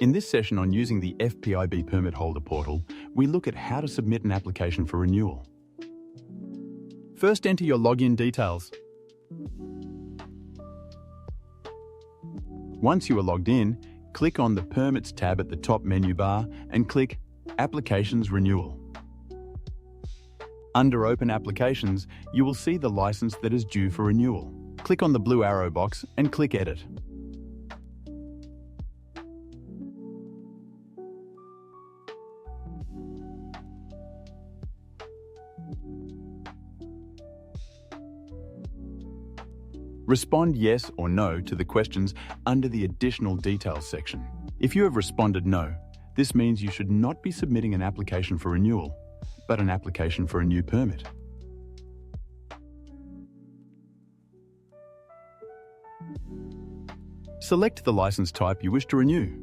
In this session on using the FPIB Permit Holder Portal, we look at how to submit an application for renewal. First, enter your login details. Once you are logged in, click on the Permits tab at the top menu bar and click Applications Renewal. Under Open Applications, you will see the license that is due for renewal. Click on the blue arrow box and click Edit. Respond yes or no to the questions under the Additional Details section. If you have responded no, this means you should not be submitting an application for renewal, but an application for a new permit. Select the license type you wish to renew.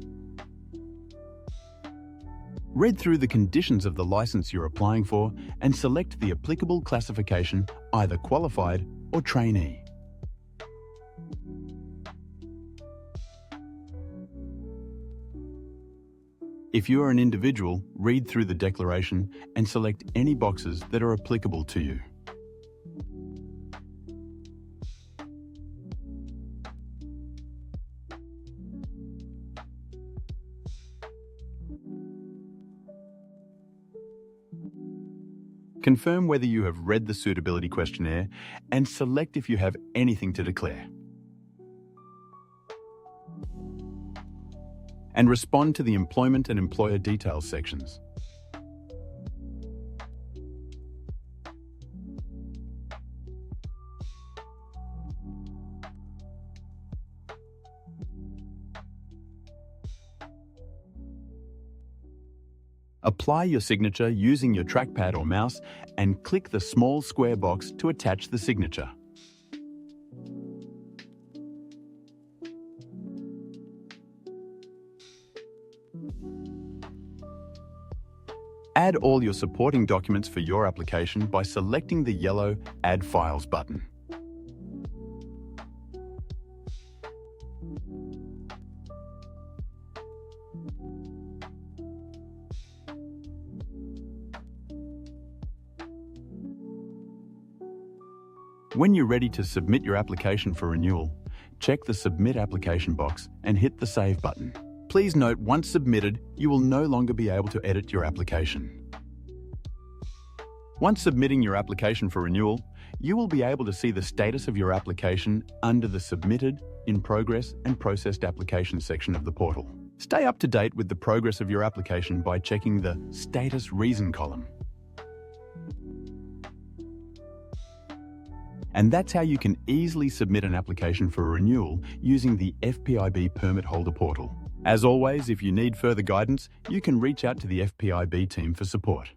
Read through the conditions of the license you're applying for and select the applicable classification, either qualified or trainee. If you are an individual, read through the declaration and select any boxes that are applicable to you. Confirm whether you have read the suitability questionnaire and select if you have anything to declare. And respond to the Employment and Employer Details sections. Apply your signature using your trackpad or mouse and click the small square box to attach the signature. Add all your supporting documents for your application by selecting the yellow Add Files button. When you're ready to submit your application for renewal, check the Submit Application box and hit the Save button. Please note, once submitted, you will no longer be able to edit your application. Once submitting your application for renewal, you will be able to see the status of your application under the Submitted, In Progress and Processed Application section of the portal. Stay up to date with the progress of your application by checking the Status Reason column. And that's how you can easily submit an application for a renewal using the FPIB Permit Holder Portal. As always, if you need further guidance, you can reach out to the FPIB team for support.